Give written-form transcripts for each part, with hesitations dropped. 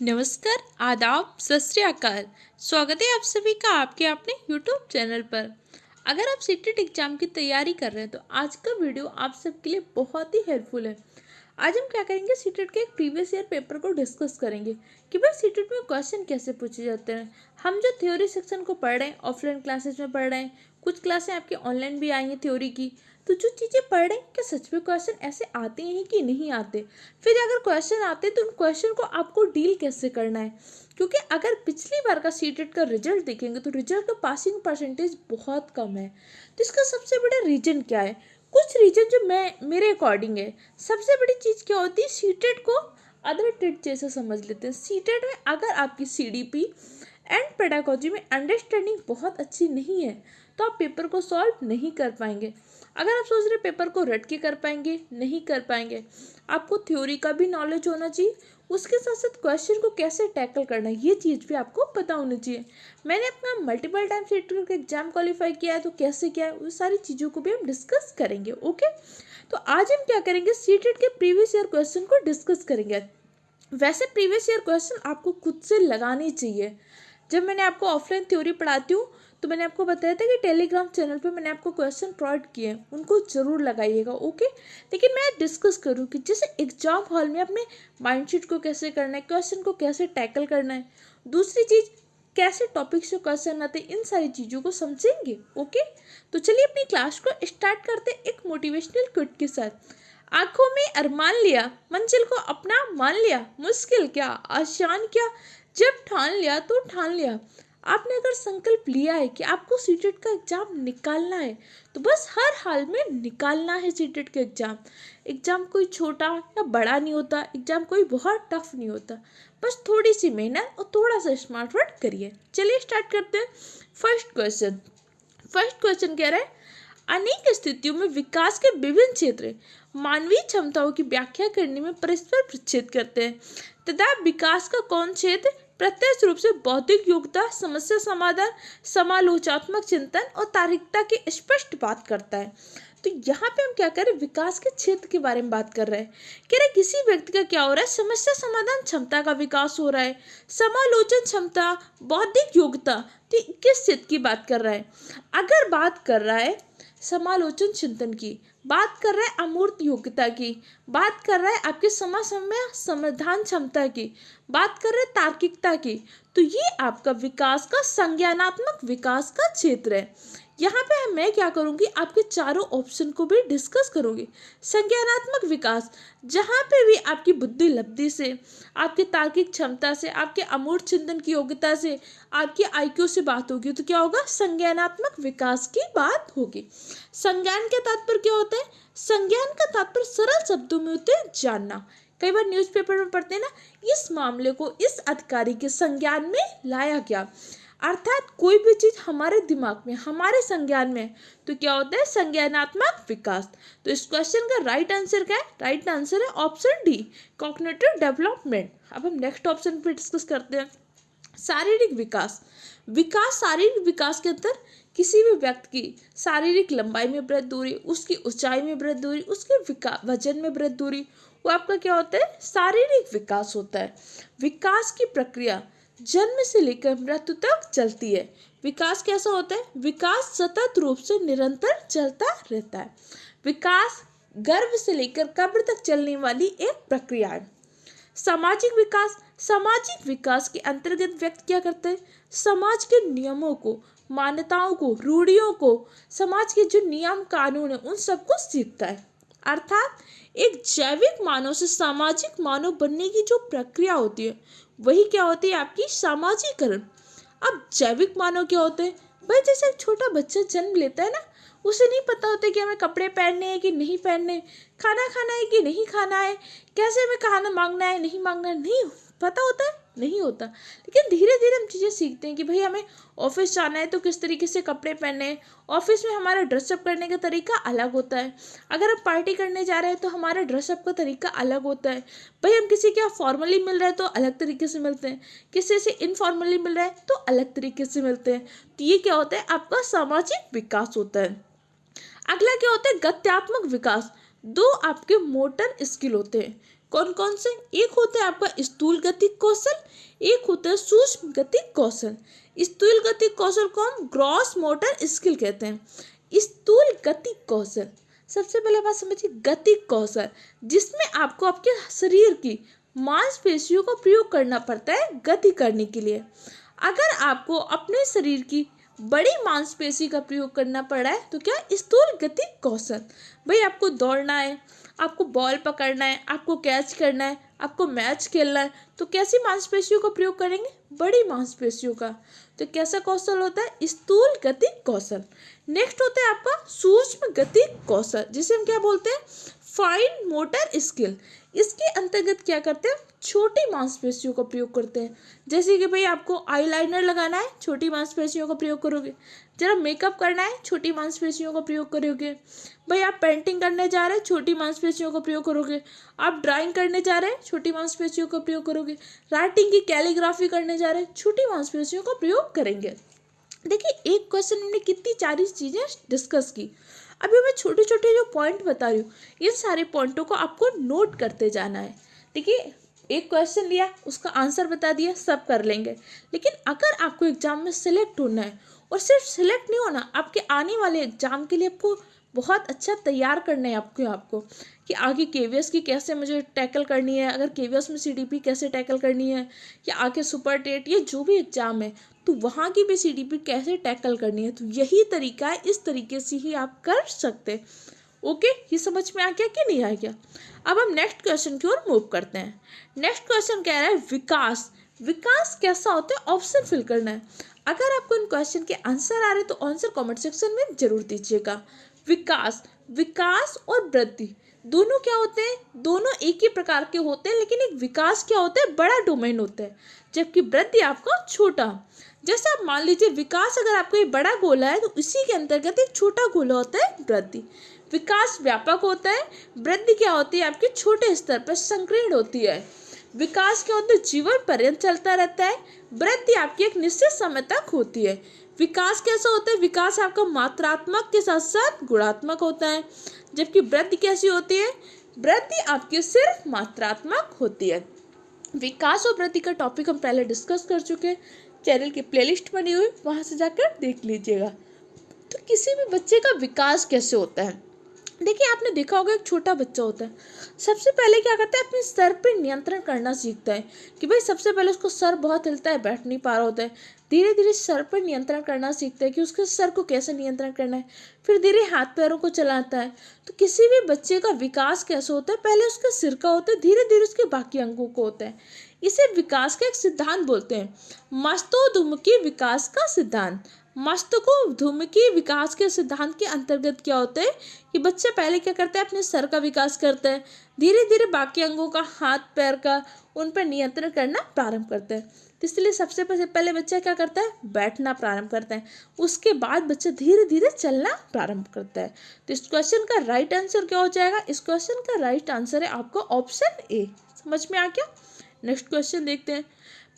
नमस्कार, आदाब, सत श्री अकाल। स्वागत है आप सभी का आपके अपने YouTube चैनल पर। अगर आप सीटेट एग्जाम की तैयारी कर रहे हैं तो आज का वीडियो आप सबके लिए बहुत ही हेल्पफुल है। आज हम क्या करेंगे, सीटेट के एक प्रीवियस ईयर पेपर को डिस्कस करेंगे कि भाई सीटेट में क्वेश्चन कैसे पूछे जाते हैं। हम जो थ्योरी सेक्शन को पढ़ रहे हैं, ऑफलाइन क्लासेस में पढ़ रहे हैं, कुछ क्लासें आपकी ऑनलाइन भी आई हैं थ्योरी की, तो जो चीज़ें पढ़ रहे हैं क्या सच में क्वेश्चन ऐसे आते हैं कि नहीं आते, फिर अगर क्वेश्चन आते तो उन क्वेश्चन को आपको डील कैसे करना है। क्योंकि अगर पिछली बार का सीटेट का रिजल्ट देखेंगे तो रिजल्ट का पासिंग परसेंटेज बहुत कम है। तो इसका सबसे बड़ा रीजन क्या है? कुछ रीजन जो मेरे अकॉर्डिंग है। सबसे बड़ी चीज़ क्या होती है, सीटेट को अदर टेट जैसे समझ लेते हैं। सीटेट में अगर आपकी सीडीपी एंड पेडागोजी में अंडरस्टैंडिंग बहुत अच्छी नहीं है तो आप पेपर को सॉल्व नहीं कर पाएंगे। अगर आप सोच रहे पेपर को रट के कर पाएंगे, नहीं कर पाएंगे। आपको थ्योरी का भी नॉलेज होना चाहिए, उसके साथ साथ क्वेश्चन को कैसे टैकल करना है ये चीज़ भी आपको पता होनी चाहिए। मैंने अपना मल्टीपल टाइम सीटेट का एग्जाम क्वालिफाई किया है तो कैसे किया है, उस सारी चीज़ों को भी हम डिस्कस करेंगे। ओके, तो आज हम क्या करेंगे, सीटेट के प्रीवियस ईयर क्वेश्चन को डिस्कस करेंगे। वैसे प्रीवियस ईयर क्वेश्चन आपको खुद से लगाने चाहिए। जब मैंने आपको ऑफलाइन थ्योरी पढ़ाती हूँ तो मैंने आपको बताया था कि टेलीग्राम चैनल पे मैंने आपको क्वेश्चन प्रोवाइड किए हैं, उनको ज़रूर लगाइएगा। ओके, लेकिन मैं डिस्कस करूँ कि जैसे एग्जाम हॉल में अपने माइंडसेट को कैसे करना है, क्वेश्चन को कैसे टैकल करना है, दूसरी चीज़ कैसे टॉपिक से क्वेश्चन आते हैं, इन सारी चीज़ों को समझेंगे। ओके, तो चलिए अपनी क्लास को स्टार्ट करते हैं एक मोटिवेशनल क्विट के साथ। आंखों में अरमान लिया, मंजिल को अपना मान लिया, मुश्किल क्या आसान क्या, जब ठान लिया तो ठान लिया। आपने अगर संकल्प लिया है कि आपको सीटेट का एग्जाम निकालना है तो बस हर हाल में निकालना है सीटेट का एग्जाम। एग्जाम कोई छोटा या बड़ा नहीं होता, एग्जाम कोई बहुत टफ नहीं होता। बस थोड़ी सी मेहनत और थोड़ा सा स्मार्ट वर्क करिए। चलिए स्टार्ट करते हैं। फर्स्ट क्वेश्चन कह रहा है, अनेक स्थितियों में विकास के विभिन्न क्षेत्र मानवीय क्षमताओं की व्याख्या करने में परस्पर प्रच्छेद करते हैं तथा विकास का कौन क्षेत्र प्रत्यक्ष रूप से बौद्धिक योग्यता, समस्या समाधान, समालोचनात्मक चिंतन और तार्किकता की स्पष्ट बात करता है। तो यहाँ पे हम क्या कर रहे हैं, विकास के क्षेत्र के बारे में बात कर रहे हैं। कह रहे किसी व्यक्ति का क्या हो रहा है, समस्या समाधान क्षमता का विकास हो रहा है, समालोचन क्षमता, बौद्धिक योग्यता, तो किस क्षेत्र की बात कर रहा है? अगर बात कर रहा है समालोचन चिंतन की, बात कर रहा है अमूर्त योग्यता की, बात कर रहा है आपके समस्या समाधान क्षमता की, बात कर रहे हैं तार्किकता की, तो ये आपका विकास का संज्ञानात्मक विकास का क्षेत्र है। यहाँ पे मैं क्या करूँगी, आपके चारों ऑप्शन को भी डिस्कस करूँगी। संज्ञानात्मक विकास, जहाँ पे भी आपकी बुद्धि लब्धि से, आपकी तार्किक क्षमता से, आपके अमूर्त चिंतन की योग्यता से, आपकी आईक्यू से बात होगी तो क्या होगा, संज्ञानात्मक विकास की बात होगी। संज्ञान के तात्पर्य क्या होता है? संज्ञान का तात्पर्य सरल शब्दों में होते हैं जानना। कई बार न्यूज़पेपर में पढ़ते हैं ना, इस मामले को इस अधिकारी के संज्ञान में लाया गया, अर्थात कोई भी चीज हमारे दिमाग में, हमारे संज्ञान में, तो क्या होता है, संज्ञानात्मक विकास। तो इस क्वेश्चन का राइट आंसर क्या है? राइट आंसर है ऑप्शन डी, कॉग्निटिव डेवलपमेंट। अब हम नेक्स्ट ऑप्शन पे डिस्कस करते हैं, शारीरिक विकास। विकास, शारीरिक विकास के अंदर किसी भी व्यक्ति की शारीरिक लंबाई में वृद्धि हो रही, उसकी ऊंचाई में वृद्धि हो रही, उसके वजन में वृद्धि हो रही, वो आपका क्या होता है, शारीरिक विकास होता है। विकास की प्रक्रिया जन्म से लेकर मृत्यु तक चलती है। विकास कैसा होता है? विकास सतत रूप से निरंतर चलता रहता है। विकास गर्भ से लेकर कब्र तक चलने वाली एक प्रक्रिया है। सामाजिक विकास, सामाजिक विकास के अंतर्गत व्यक्ति क्या करता है, समाज के नियमों को, मान्यताओं को, रूढ़ियों को, समाज के जो नियम कानून है उन सबको सीखता है। अर्थात एक जैविक मानव से सामाजिक मानव बनने की जो प्रक्रिया होती है वही क्या होती है, आपकी सामाजिकरण। अब जैविक मानव क्या होते हैं भाई, जैसे एक छोटा बच्चा जन्म लेता है ना, उसे नहीं पता होता कि हमें कपड़े पहनने हैं कि नहीं पहनने, खाना खाना है कि नहीं खाना है, कैसे हमें खाना मांगना है नहीं मांगना है, नहीं पता होता है, नहीं होता। लेकिन धीरे धीरे हम चीज़ें सीखते हैं कि भाई हमें ऑफिस जाना है तो किस तरीके से कपड़े पहनने हैं, ऑफिस में हमारा ड्रेसअप करने का तरीका अलग होता है। अगर हम पार्टी करने जा रहे हैं तो हमारा ड्रेसअप का तरीका अलग होता है। भाई हम किसी के यहाँ फॉर्मली मिल रहे हैं तो अलग तरीके से मिलते हैं, किसी से इनफॉर्मली मिल रहे हैं तो अलग तरीके से मिलते हैं। तो ये क्या होता है, आपका सामाजिक विकास होता है। अगला क्या होता है, गत्यात्मक विकास। दो आपके मोटर स्किल होते हैं, कौन कौन से? एक होता है आपका स्थूल गतिक कौशल, एक होता है सूक्ष्म गतिक कौशल। स्थूल गतिक कौशल को हम ग्रॉस मोटर स्किल कहते हैं। स्थूल गतिक कौशल, सबसे पहले बात समझिए गतिक कौशल, जिसमें आपको आपके शरीर की मांसपेशियों का प्रयोग करना पड़ता है गति करने के लिए। अगर आपको अपने शरीर की बड़ी मांसपेशी का प्रयोग करना पड़ रहा है तो क्या? स्थूल गतिक कौशल। भाई आपको दौड़ना है, आपको बॉल पकड़ना है, आपको कैच करना है, आपको मैच खेलना है, तो कैसी मांसपेशियों का प्रयोग करेंगे? बड़ी मांसपेशियों का। तो कैसा कौशल होता है? स्थूल गतिक कौशल। नेक्स्ट होता है आपका सूक्ष्म गतिक कौशल, जिसे हम क्या बोलते हैं? Fine motor skill. इसके अंतर्गत क्या करते हैं? छोटी मांसपेशियों का प्रयोग करते हैं। जैसे कि भाई आपको आईलाइनर लगाना है, छोटी मांसपेशियों का प्रयोग करोगे। जरा मेकअप करना है, छोटी मांसपेशियों का प्रयोग करोगे। भाई आप पेंटिंग करने जा रहे हैं, छोटी मांसपेशियों का प्रयोग करोगे। आप ड्राइंग करने जा रहे हैं, छोटी मांसपेशियों का प्रयोग करोगे। राइटिंग की कैलीग्राफी करने जा रहे हैं, छोटी मांसपेशियों का प्रयोग करेंगे। देखिए एक क्वेश्चन हमने कितनी सारी चीज़ें डिस्कस की। अभी मैं छोटे छोटे जो पॉइंट बता रही हूँ, इन सारे पॉइंटों को आपको नोट करते जाना है। देखिए एक क्वेश्चन लिया, उसका आंसर बता दिया, सब कर लेंगे। लेकिन अगर आपको एग्जाम में सिलेक्ट होना है, और सिर्फ सिलेक्ट नहीं होना, आपके आने वाले एग्जाम के लिए आपको बहुत अच्छा तैयार करना है आपको कि आगे केवीएस की कैसे मुझे टैकल करनी है, अगर केवीएस में सीडीपी कैसे टैकल करनी है, या आगे सुपर टेट, ये जो भी एग्जाम है तो वहाँ की भी सीडीपी कैसे टैकल करनी है। तो यही तरीका है, इस तरीके से ही आप कर सकते हैं। ओके, ये समझ में आ गया कि नहीं आ गया? अब हम नेक्स्ट क्वेश्चन की ओर मूव करते हैं। नेक्स्ट क्वेश्चन कह रहा है विकास। विकास कैसा होता है? ऑप्शन फिल करना है। अगर आपको इन क्वेश्चन के आंसर आ रहे तो आंसर कमेंट सेक्शन में जरूर दीजिएगा। विकास, विकास और वृद्धि दोनों क्या होते हैं? दोनों एक ही प्रकार के होते हैं, लेकिन एक विकास क्या होता है? बड़ा डोमेन होता है, जबकि वृद्धि आपका छोटा। जैसे आप मान लीजिए विकास अगर आपका एक बड़ा गोला है तो इसी के अंतर्गत एक छोटा गोला होता है वृद्धि। विकास व्यापक होता है, वृद्धि क्या होती है? आपके छोटे स्तर पर संकीर्ण होती है। विकास क्या होता है? जीवन पर्यंत चलता रहता है। वृद्धि आपकी एक निश्चित समय तक होती है। विकास कैसा होता है? विकास आपका मात्रात्मक के साथ साथ गुणात्मक होता है, जबकि वृद्धि कैसी होती है? वृद्धि आपकी सिर्फ मात्रात्मक होती है। विकास और वृद्धि का टॉपिक हम पहले डिस्कस कर चुके हैं, चैनल की प्लेलिस्ट बनी हुई, वहाँ से जाकर देख लीजिएगा। तो किसी भी बच्चे का विकास कैसे होता है? देखिए आपने देखा होगा एक छोटा बच्चा होता है, सबसे पहले क्या करता है? अपने सर पे नियंत्रण करना सीखता है कि भाई सबसे पहले उसको सर बहुत हिलता है, बैठ नहीं पा रहा होता है। धीरे धीरे सर पर नियंत्रण करना सीखता है कि उसके सर को कैसे नियंत्रण करना है। फिर धीरे हाथ पैरों को चलाता है। तो किसी भी बच्चे का विकास कैसे होता है? पहले उसके सिर का होता है, धीरे धीरे उसके बाकी अंगों को होता है। इसे विकास का एक सिद्धांत बोलते हैं, मस्तोधुमुखी विकास का सिद्धांत। मस्तकोधुमुखी विकास के सिद्धांत के अंतर्गत क्या होता है कि बच्चा पहले क्या करता है? अपने सर का विकास करता है, धीरे धीरे बाकी अंगों का, हाथ पैर का, उन पर नियंत्रण करना प्रारंभ करता है। तो इसलिए सबसे पहले बच्चा क्या करता है? बैठना प्रारंभ करता है। उसके बाद बच्चा धीरे धीरे चलना प्रारंभ करता है। तो इस क्वेश्चन का राइट आंसर क्या हो जाएगा? इस क्वेश्चन का राइट आंसर है आपका ऑप्शन ए। समझ में आ गया? नेक्स्ट क्वेश्चन देखते हैं।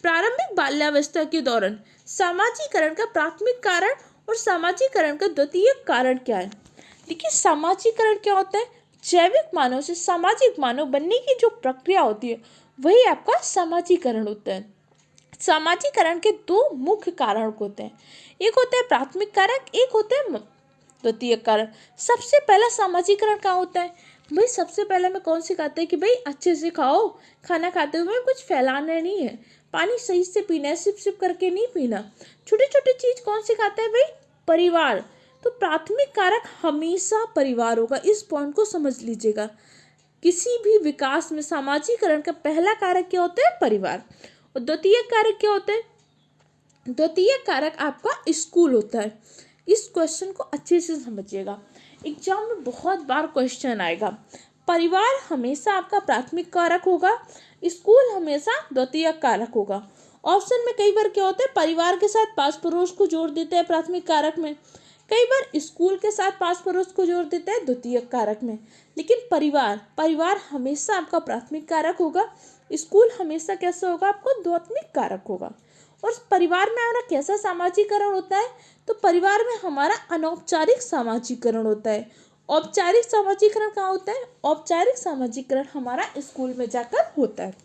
प्रारंभिक बाल्यावस्था के दौरान सामाजिकरण का प्राथमिक कारण और सामाजिकरण का द्वितीय कारण क्या है? देखिए सामाजिकरण क्या होता है? जैविक मानव से सामाजिक मानव बनने की जो प्रक्रिया होती है वही आपका सामाजिकरण होता है। सामाजिकरण के दो मुख्य कारण होते हैं, एक होता है प्राथमिक कारक, एक होता है द्वितीय कारण। सबसे पहला सामाजिकरण क्या होता है? भाई सबसे पहले हमें कौन सिखाता है कि भाई अच्छे से खाओ, खाना खाते हुए कुछ फैलाना नहीं है, पानी सही से पीना है, सिप सिप करके नहीं पीना। छोटी छोटी चीज कौन सिखाता है? भाई परिवार। तो प्राथमिक कारक हमेशा परिवार होगा, इस पॉइंट को समझ लीजिएगा। किसी भी विकास में सामाजिकरण का पहला कारक क्या होता है? परिवार। और द्वितीय कारक क्या होता है? द्वितीय कारक आपका स्कूल होता है। इस क्वेश्चन को अच्छे से समझिएगा, एग्जाम में बहुत बार क्वेश्चन आएगा। परिवार हमेशा आपका प्राथमिक कारक होगा, स्कूल हमेशा द्वितीय कारक होगा। ऑप्शन में कई बार क्या होता है? परिवार के साथ पास पड़ोस को जोड़ देते हैं प्राथमिक कारक में, कई बार स्कूल के साथ पास पड़ोस को जोड़ देते हैं द्वितीय कारक में। लेकिन परिवार हमेशा आपका प्राथमिक कारक होगा, स्कूल हमेशा कैसा होगा? आपको द्वितीयक कारक होगा। और परिवार में हमारा कैसा सामाजिकरण होता है? तो परिवार में हमारा अनौपचारिक सामाजिकरण होता है, औपचारिक सामाजिकरण कहाँ होता है? औपचारिक सामाजिकरण हमारा स्कूल में जाकर होता है।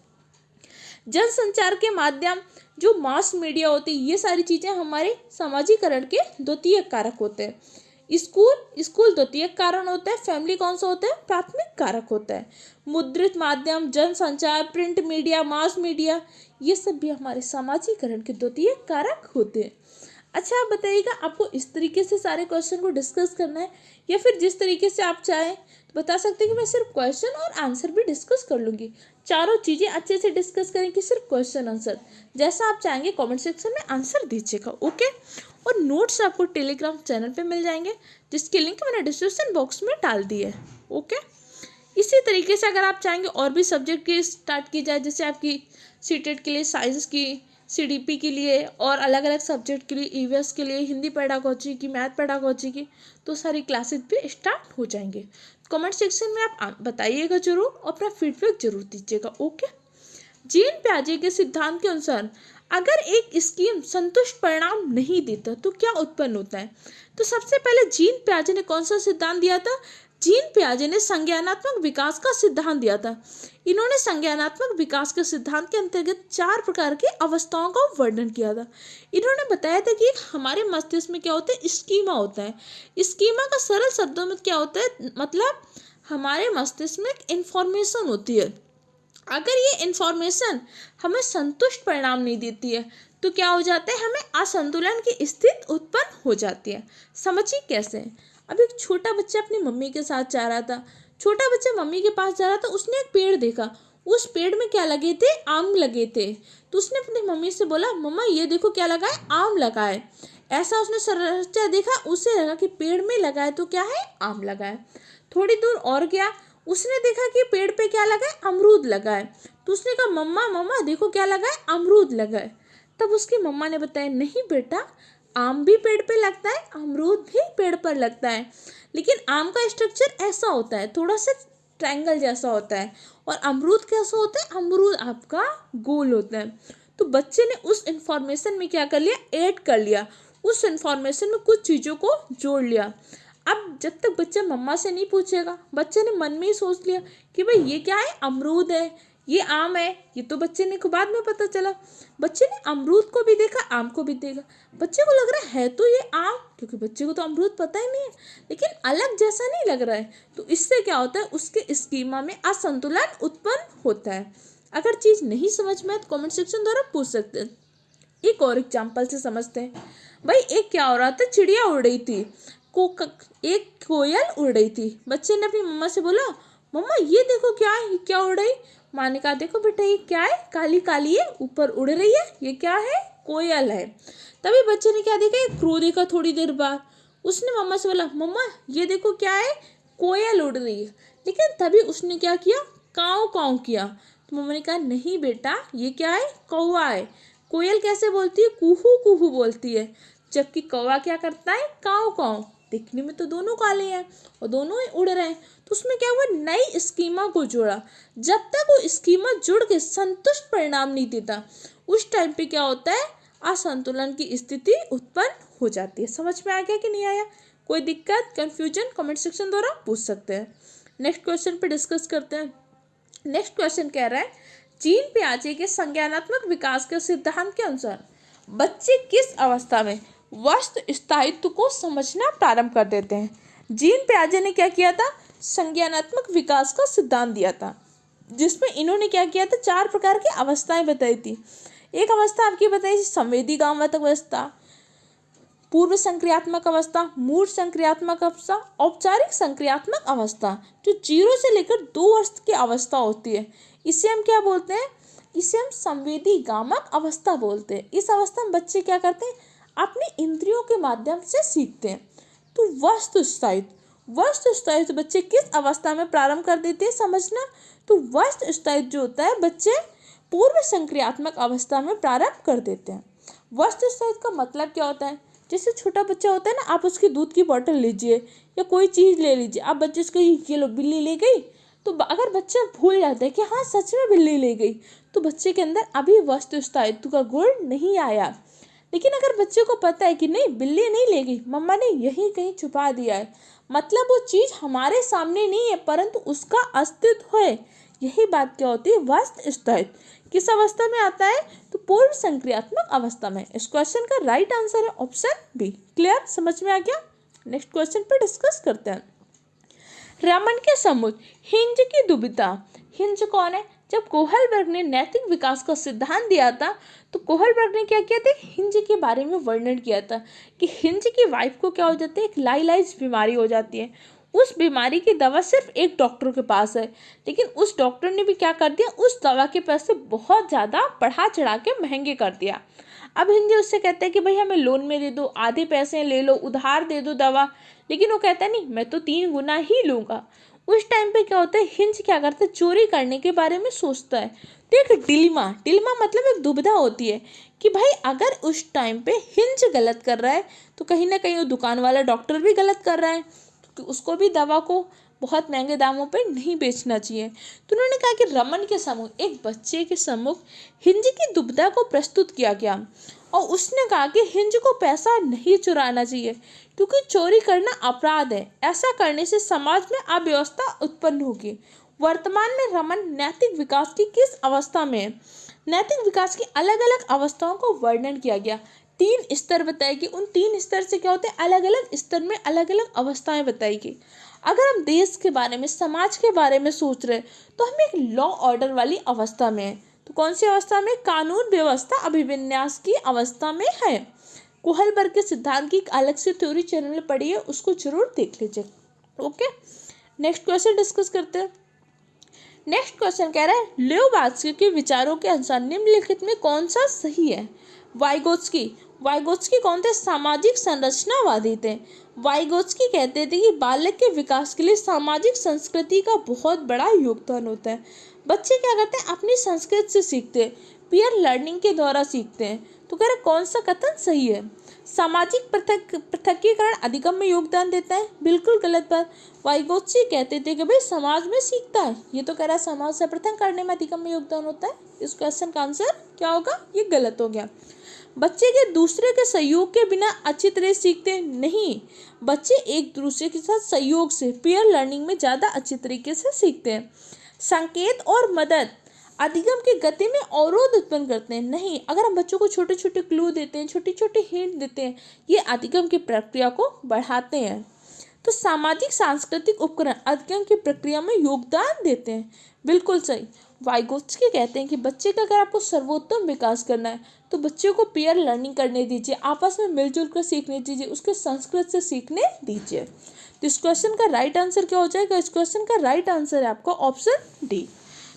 जनसंचार के माध्यम जो मास मीडिया होती है, ये सारी चीजें हमारे सामाजिकरण के द्वितीयक कारक होते हैं। स्कूल द्वितीयक कारण होता है, फैमिली कौन सा होता है? प्राथमिक कारक होता है। मुद्रित माध्यम, जनसंचार, प्रिंट मीडिया, मास मीडिया, ये सब भी हमारे सामाजिकरण के द्वितीयक कारक होते हैं। अच्छा, आप बताइएगा, आपको इस तरीके से सारे क्वेश्चन को डिस्कस करना है या फिर जिस तरीके से आप चाहें तो बता सकते हैं कि मैं सिर्फ क्वेश्चन और आंसर भी डिस्कस कर लूँगी। चारों चीज़ें अच्छे से डिस्कस करें कि सिर्फ क्वेश्चन आंसर? जैसा आप चाहेंगे कमेंट सेक्शन में आंसर दीजिएगा, ओके। और नोट्स आपको टेलीग्राम चैनल पे मिल जाएंगे, जिसकी लिंक मैंने डिस्क्रिप्शन बॉक्स में डाल दी है, ओके। इसी तरीके से अगर आप चाहेंगे और भी सब्जेक्ट की स्टार्ट की जाए, जैसे आपकी सीटेट के लिए साइंस की, सीडीपी के लिए और अलग अलग सब्जेक्ट के लिए, ईवीएस के लिए, हिंदी पेडागोजी की, मैथ पेडागोजी की, तो सारी क्लासेस भी स्टार्ट हो जाएंगे। कमेंट सेक्शन में आप बताइएगा जरूर और अपना फीडबैक जरूर दीजिएगा, ओके। जीन पियाजे के सिद्धांत के अनुसार अगर एक स्कीम संतुष्ट परिणाम नहीं देता तो क्या उत्पन्न होता है? तो सबसे पहले जीन पियाजे ने कौन सा सिद्धांत दिया था? जीन पियाजे ने संज्ञानात्मक विकास का सिद्धांत दिया था। इन्होंने संज्ञानात्मक विकास के सिद्धांत के अंतर्गत 4 प्रकार की अवस्थाओं का वर्णन किया था। इन्होंने बताया था कि हमारे मस्तिष्क में क्या होता है? स्कीमा होता है। स्कीमा का सरल शब्दों में क्या होता है? मतलब हमारे मस्तिष्क में एक इंफॉर्मेशन होती है। अगर ये इंफॉर्मेशन हमें संतुष्ट परिणाम नहीं देती है तो क्या हो जाता है? हमें असंतुलन की स्थिति उत्पन्न हो जाती है। समझिए कैसे। अब एक छोटा बच्चा अपनी मम्मी के साथ जा रहा था। छोटा बच्चा मम्मी के पास जा रहा था, उसने एक पेड़ देखा। उस पेड़ में क्या लगे थे? आम लगे थे। तो उसने अपनी मम्मी से बोला, मम्मा ये देखो क्या लगा है? आम लगा है। ऐसा उसने संरचना देखा, उसे लगा कि पेड़ में लगा है तो क्या है? आम लगा है। थोड़ी दूर और गया, उसने देखा कि पेड़ पे क्या लगा है? अमरूद लगा है। तो उसने कहा, मम्मा मम्मा देखो क्या लगा है? अमरूद लगा है। तब उसकी मम्मा ने बताया, नहीं बेटा, आम भी पेड़ पे लगता है, अमरूद भी पेड़ पर लगता है, लेकिन आम का स्ट्रक्चर ऐसा होता है, थोड़ा सा ट्रायंगल जैसा होता है, और अमरूद कैसा होता है? अमरूद आपका गोल होता है। तो बच्चे ने उस इंफॉर्मेशन में क्या कर लिया? ऐड कर लिया। उस इंफॉर्मेशन में कुछ चीज़ों को जोड़ लिया। अब जब तक बच्चा मम्मा से नहीं पूछेगा, बच्चे ने मन में ही सोच लिया कि भाई ये क्या है? अमरूद है, ये आम है। ये तो बच्चे ने को बाद में पता चला। बच्चे ने अमरूद को भी देखा, आम को भी देखा। बच्चे को लग रहा है तो ये आम, क्योंकि बच्चे को तो अमरूद पता ही नहीं है, लेकिन अलग जैसा नहीं लग रहा है। तो इससे क्या होता है? उसके स्कीमा में असंतुलन उत्पन्न होता है। अगर चीज़ नहीं समझ में आए तो कमेंट सेक्शन द्वारा पूछ सकते हैं। एक और एग्जाम्पल से समझते हैं। भाई एक क्या हो रहा था? चिड़िया उड़ रही थी, एक कोयल उड़ रही थी। बच्चे ने अपनी मम्मा से बोला, मम्मा ये देखो क्या है? क्या उड़ रही? माँ ने कहा, देखो बेटा ये क्या है? काली काली है, ऊपर उड़ रही है, ये क्या है? कोयल है। तभी बच्चे ने क्या देखा? एक क्रो देखा। थोड़ी देर बाद उसने मम्मा से बोला, मम्मा ये देखो क्या है? कोयल उड़ रही है। लेकिन तभी उसने क्या किया? काव काव किया। तो मम्मा ने कहा, नहीं बेटा, ये क्या है? कौवा है। कोयल कैसे बोलती है? कुहू कुहू बोलती है, जबकि कौवा क्या करता है? काव काव। दिखने में तो दोनों काले हैं और दोनों ही उड़ रहे हैं। तो उसमें क्या हुआ? नई स्कीमा को जोड़ा। जब तक वो स्कीमा जुड़ के संतुष्ट परिणाम नहीं देता, उस टाइम पे क्या होता है? असंतुलन की स्थिति उत्पन्न हो जाती है। समझ में आ गया कि नहीं आया? कोई दिक्कत, कंफ्यूजन कमेंट सेक्शन द्वारा पूछ सकते हैं। नेक्स्ट क्वेश्चन पे डिस्कस करते हैं। नेक्स्ट क्वेश्चन कह रहा है, जीन पियाजे के संज्ञानात्मक विकास के सिद्धांत के अनुसार बच्चे किस अवस्था में वस्तु स्थायित्व को समझना प्रारंभ कर देते हैं? जीन पियाजे ने क्या किया था? संज्ञानात्मक विकास का सिद्धांत दिया था, जिसमें इन्होंने क्या किया था? 4 प्रकार की अवस्थाएं बताई थी। एक अवस्था आपकी बताई थी संवेदी गामक अवस्था, पूर्व संक्रियात्मक अवस्था, मूर्त संक्रियात्मक अवस्था, औपचारिक संक्रियात्मक अवस्था, जो 0 से लेकर 2 वर्ष की अवस्था होती है। इसे हम क्या बोलते हैं? इसे हम संवेदी गामक अवस्था बोलते हैं। इस अवस्था में बच्चे क्या करते हैं? अपनी इंद्रियों के माध्यम से सीखते हैं। तो वस्तु स्थायित्व बच्चे किस अवस्था में प्रारंभ कर देते हैं समझना? तो वस्तु स्थायित्व जो होता है बच्चे पूर्व संक्रियात्मक अवस्था में प्रारंभ कर देते हैं। वस्तु स्थायित्व का मतलब क्या होता है? जैसे छोटा बच्चा होता है ना, आप उसकी दूध की बोतल लीजिए या कोई चीज़ ले लीजिए, आप बच्चे उसको ये लो बिल्ली ले गई, तो अगर बच्चा भूल जाता है कि हाँ सच में बिल्ली ले गई, तो बच्चे के अंदर अभी वस्तु स्थायित्व का गुण नहीं आया। लेकिन अगर बच्चे को पता है कि नहीं बिल्ली नहीं ले गई, मम्मा ने यहीं कहीं छुपा दिया है, मतलब वो चीज हमारे सामने नहीं है परंतु उसका अस्तित्व है। यही बात क्या होती है, वास्तव स्थायित्व। किस अवस्था में आता है, तो पूर्व संक्रियात्मक अवस्था में। इस क्वेश्चन का राइट आंसर है ऑप्शन बी। क्लियर, समझ में आ गया। नेक्स्ट क्वेश्चन पे डिस्कस करते हैं। रमन के समुद्र, हिंज की दुविधा। हिंज कौन है, जब कोहलबर्ग ने नैतिक विकास का सिद्धांत दिया था तो कोहलबर्ग ने क्या किया था, हिंज के बारे में वर्णन किया था कि हिंज की वाइफ को क्या हो जाता है, एक लाइलाइज बीमारी हो जाती है। उस बीमारी की दवा सिर्फ एक डॉक्टर के पास है, लेकिन उस डॉक्टर ने भी क्या कर दिया, उस दवा के पैसे बहुत ज़्यादा बढ़ा चढ़ा के महंगे कर दिया। अब हिंज उससे कहते हैं कि भाई हमें लोन में दे दो, आधे पैसे ले लो, उधार दे दो दवा, लेकिन वो कहता है नहीं, मैं तो 3 गुना ही लूँगा। उस टाइम पे क्या होता है, हिंज क्या करता है, चोरी करने के बारे में सोचता है। तो एक डिलेमा मतलब एक दुविधा होती है कि भाई अगर उस टाइम पे हिंज गलत कर रहा है तो कहीं ना कहीं वो दुकान वाला डॉक्टर भी गलत कर रहा है, तो उसको भी दवा को बहुत महंगे दामों पे नहीं बेचना चाहिए। तो उन्होंने कहा कि रमन के सम्मुख, एक बच्चे के सम्मुख हिंज की दुविधा को प्रस्तुत किया गया और उसने कहा कि हिंज को पैसा नहीं चुराना चाहिए क्योंकि चोरी करना अपराध है। ऐसा करने से समाज में अव्यवस्था उत्पन्न होगी। वर्तमान में रमन नैतिक विकास की किस अवस्था में है? नैतिक विकास की अलग अलग अवस्थाओं को वर्णन किया गया। 3 स्तर बताए गए, उन 3 स्तर से क्या होते हैं, अलग अलग स्तर में अलग अलग अवस्थाएं बताई गई। अगर हम देश के बारे में, समाज के बारे में सोच रहे तो हम एक लॉ ऑर्डर वाली अवस्था में है। तो कौन सी अवस्था में, कानून व्यवस्था अभिविन्यास की अवस्था में है। कोहलबर्ग के सिद्धांत की एक अलग से थ्योरी चैनल में पढ़ी है, उसको जरूर देख लीजिए। ओके, नेक्स्ट क्वेश्चन डिस्कस करते हैं। नेक्स्ट क्वेश्चन कह रहा है, लियोबास्की के विचारों के अनुसार निम्नलिखित में कौन सा सही है। वाइगोत्स्की कौन थे, सामाजिक संरचनावादी थे। वाइगोत्स्की कहते थे कि बालक के विकास के लिए सामाजिक संस्कृति का बहुत बड़ा योगदान होता है। बच्चे क्या करते हैं, अपनी संस्कृति से सीखते हैं, पीयर लर्निंग के द्वारा सीखते हैं। तो कह रहे कौन सा कथन सही है। सामाजिक पृथकीकरण अधिगम में योगदान देता है, बिल्कुल गलत बात। वाइगोत्स्की कहते थे कि भाई समाज में सीखता है, ये तो कह रहा है समाज से पृथक करने में अधिगम में योगदान होता है। इस क्वेश्चन का आंसर क्या होगा, ये गलत हो गया। बच्चे के दूसरे के सहयोग के बिना अच्छी तरह सीखते नहीं, बच्चे एक दूसरे के साथ सहयोग से पीयर लर्निंग में ज़्यादा अच्छी तरीके से सीखते हैं। संकेत और मदद अधिगम की गति में अवरोध उत्पन्न करते हैं नहीं, अगर हम बच्चों को छोटे छोटे क्लू देते हैं, छोटे छोटे हिंट देते हैं, ये अधिगम की प्रक्रिया को बढ़ाते हैं। तो सामाजिक सांस्कृतिक उपकरण अधिगम की प्रक्रिया में योगदान देते हैं, बिल्कुल सही। वाइगोत्स्की कहते हैं कि बच्चे का अगर आपको सर्वोत्तम विकास करना है तो बच्चे को पीयर लर्निंग करने दीजिए, आपस में मिलजुल कर सीखने दीजिए, उसके संस्कृत से सीखने दीजिए। तो इस क्वेश्चन का राइट आंसर क्या हो जाएगा, इस क्वेश्चन का राइट आंसर है आपका ऑप्शन डी।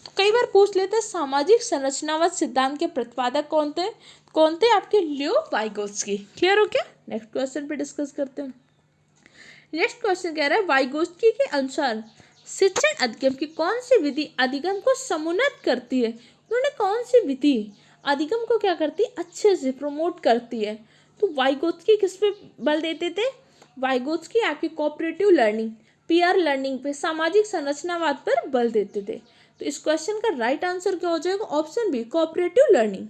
तो कई बार पूछ लेते हैं सामाजिक संरचनावाद सिद्धांत के प्रतिपादक कौन थे आपके, लियो वाइगोत्स्की। क्लियर हो क्या। नेक्स्ट क्वेश्चन पे डिस्कस करते हैं। नेक्स्ट क्वेश्चन कह रहा है, वाइगोत्स्की के अनुसार शिक्षण अधिगम की कौन सी विधि अधिगम को समुन्नत करती है। उन्होंने कौन सी विधि अधिगम को क्या करती है, अच्छे से प्रमोट करती है। तो वाइगोत्स्की किस पे बल देते थे, वाइगोत्स्की आपकी कोऑपरेटिव लर्निंग, पीयर लर्निंग पे, सामाजिक संरचनावाद पर बल देते थे। तो इस क्वेश्चन का राइट आंसर क्या हो जाएगा, option B, cooperative learning.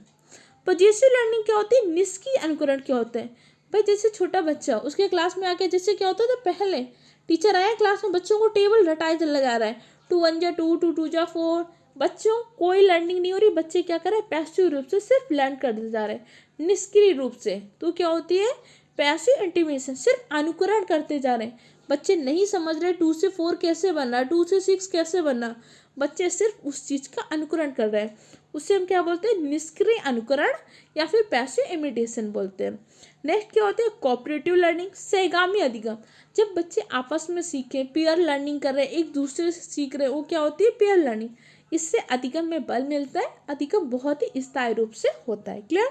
Possessive learning क्या होती है, निष्क्रिय अनुकरण क्या होता है। भाई जैसे छोटा बच्चा उसके क्लास में आके जैसे क्या होता था, पहले टीचर आया क्लास में बच्चों को टेबल रटाए चला जा रहा है, 2 1 जा 2 2 2 जा 4, बच्चों कोई लर्निंग नहीं हो रही, बच्चे क्या कर रहे हैं, पैसिव रूप से सिर्फ लर्न करते जा रहे हैं, निष्क्रिय रूप से। तो क्या होती है, पैसिव इंटीमेशन, सिर्फ अनुकरण करते जा रहे हैं। बच्चे नहीं समझ रहे 2 से 4 कैसे बनना, 2 से 6 कैसे बनना, बच्चे सिर्फ उस चीज़ का अनुकरण कर रहे हैं। उससे हम क्या बोलते हैं, निष्क्रिय अनुकरण या फिर पैसिव इमिटेशन बोलते हैं। नेक्स्ट क्या होता है, कोऑपरेटिव लर्निंग, सहगामी अधिगम। जब बच्चे आपस में सीखें, पीयर लर्निंग कर रहे हैं, एक दूसरे से सीख रहे हैं, वो क्या होती है, पीयर लर्निंग। इससे अधिगम में बल मिलता है, अधिगम बहुत ही स्थायी रूप से होता है। क्लियर।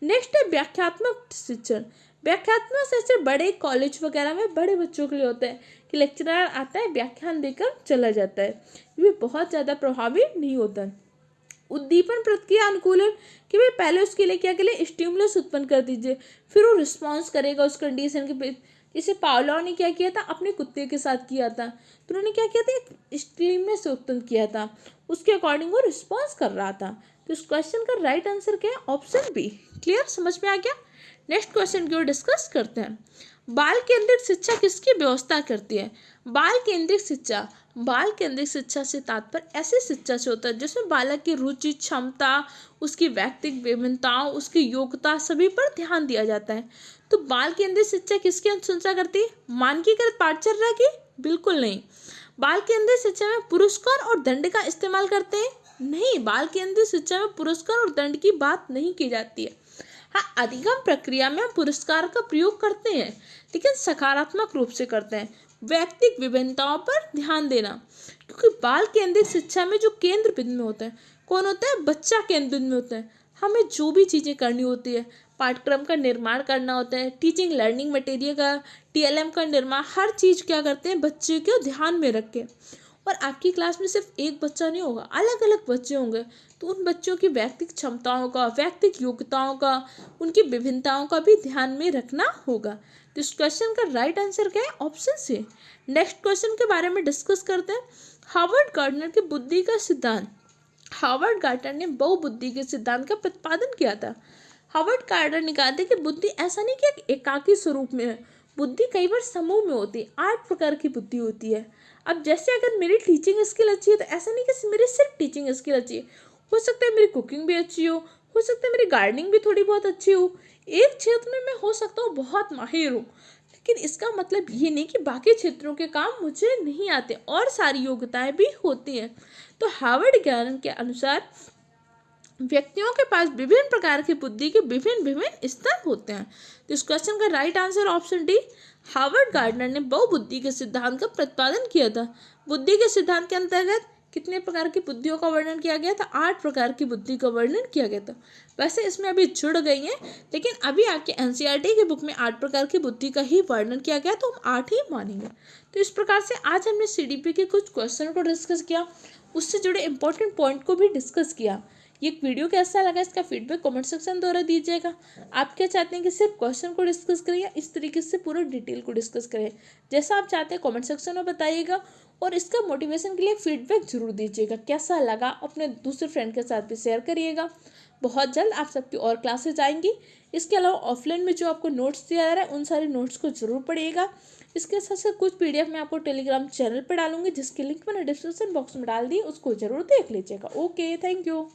नेक्स्ट है व्याख्यात्मक शिक्षण। व्याख्यात्मक शिक्षण बड़े कॉलेज वगैरह में बड़े बच्चों के लिए होता है कि लेक्चरर आता है, व्याख्यान देकर चला जाता है, ये बहुत ज़्यादा प्रभावी नहीं होता। उद्दीपन प्रक्रिया अनुकूलन कि भाई पहले उसके लिए क्या के लिए स्टिमुलस उत्पन्न कर दीजिए, फिर वो रिस्पॉन्स करेगा उस कंडीशन के। जैसे पावलोव ने क्या किया था, अपने कुत्ते के साथ किया था, तो उन्होंने क्या किया था, एक स्टिमुलस उत्पन्न किया था, उसके अकॉर्डिंग वो रिस्पॉन्स कर रहा था। तो इस क्वेश्चन का राइट आंसर क्या है, ऑप्शन बी। क्लियर, समझ में आ गया। नेक्स्ट क्वेश्चन की ओर डिस्कस करते हैं। बाल केंद्रित शिक्षा किसकी व्यवस्था करती है? बाल केंद्रित शिक्षा से तात्पर्य ऐसी शिक्षा से होता है जिसमें बालक की रुचि, क्षमता, उसकी व्यक्तिगत विभिन्नताओं, उसकी योग्यता सभी पर ध्यान दिया जाता है। तो बाल केंद्रित शिक्षा किसकी अनुशंसा करती है? मानकीकृत पाठचर्या की? बिल्कुल नहीं। बाल केंद्रित शिक्षा में पुरस्कार और दंड का इस्तेमाल करते हैं? नहीं, बाल केंद्रित शिक्षा में पुरस्कार और दंड की बात नहीं की जाती है। हाँ, अधिगम प्रक्रिया में हम पुरस्कार का प्रयोग करते हैं, लेकिन सकारात्मक रूप से करते हैं। व्यक्तिगत विभिन्नताओं पर ध्यान देना, क्योंकि बाल केंद्रित शिक्षा में जो केंद्र बिंदु में होता है, कौन होता है? बच्चा केंद्र बिंदु में होता है। हमें जो भी चीज़ें करनी होती है, पाठ्यक्रम का निर्माण करना होता है, टीचिंग लर्निंग मटेरियल का, टीएलएम का निर्माण, हर चीज़ क्या करते हैं? बच्चे को ध्यान में रख के। और आपकी क्लास में सिर्फ एक बच्चा नहीं होगा, अलग अलग बच्चे होंगे, तो उन बच्चों की व्यक्तिगत क्षमताओं का, व्यक्तिगत योग्यताओं का, उनकी विभिन्नताओं का भी ध्यान में रखना होगा। तो इस क्वेश्चन का राइट आंसर क्या है? Option C. नेक्स्ट क्वेश्चन के बारे में डिस्कस करते हैं। हार्वर्ड गार्डनर के बुद्धि का सिद्धांत। हार्वर्ड गार्डनर ने बहुबुद्धि के सिद्धांत का प्रतिपादन किया था। हार्वर्ड गार्डनर ने कहा था कि बुद्धि ऐसा नहीं कि एक एकाकी स्वरूप में है, बुद्धि कई बार समूह में होती है। 8 प्रकार की बुद्धि होती है। अब जैसे अगर मेरी टीचिंग स्किल अच्छी है तो ऐसा नहीं कि मेरी सिर्फ टीचिंग स्किल अच्छी है, हो सकता है मेरी कुकिंग भी अच्छी हो सकता है मेरी गार्डनिंग भी थोड़ी बहुत अच्छी हो, एक क्षेत्र में मैं हो सकता हूँ बहुत माहिर हूँ, लेकिन इसका मतलब ये नहीं कि बाकी क्षेत्रों के काम मुझे नहीं आते और सारी योग्यताएं भी होती हैं। तो हार्वर्ड ज्ञान के अनुसार व्यक्तियों के पास विभिन्न प्रकार की बुद्धि के विभिन्न स्तर होते हैं। तो इस क्वेश्चन का right answer option D. Harvard gardener ने बहुबुद्धि के सिद्धांत का प्रतिपादन किया था। बुद्धि के सिद्धांत के अंतर्गत कितने प्रकार की बुद्धियों का वर्णन किया गया था? 8 प्रकार की बुद्धि का वर्णन किया गया था। वैसे इसमें अभी जुड़ गई हैं, लेकिन अभी आपके एनसीईआरटी की बुक में 8 प्रकार की बुद्धि का ही वर्णन किया गया, तो हम 8 ही मानेंगे। तो इस प्रकार से आज हमने सीडीपी के कुछ क्वेश्चन को डिस्कस किया, उससे जुड़े इंपॉर्टेंट पॉइंट को भी डिस्कस किया। ये वीडियो कैसा लगा इसका फीडबैक कमेंट सेक्शन द्वारा दीजिएगा। आप क्या चाहते हैं कि सिर्फ क्वेश्चन को डिस्कस करें या इस तरीके से पूरा डिटेल को डिस्कस करें? जैसा आप चाहते हैं कमेंट सेक्शन में बताइएगा, और इसका मोटिवेशन के लिए फीडबैक जरूर दीजिएगा। कैसा लगा अपने दूसरे फ्रेंड के साथ भी शेयर करिएगा। बहुत जल्द आप सबकी और क्लासेज आएंगी। इसके अलावा ऑफलाइन में जो आपको नोट्स दिया जा रहा है उन सारे नोट्स को जरूर पढ़िएगा। इसके साथ साथ कुछ पीडीएफ मैं आपको टेलीग्राम चैनल पर डालूंगी, जिसकी लिंक मैंने डिस्क्रिप्शन बॉक्स में डाल दी, उसको जरूर देख लीजिएगा। Okay, thank you.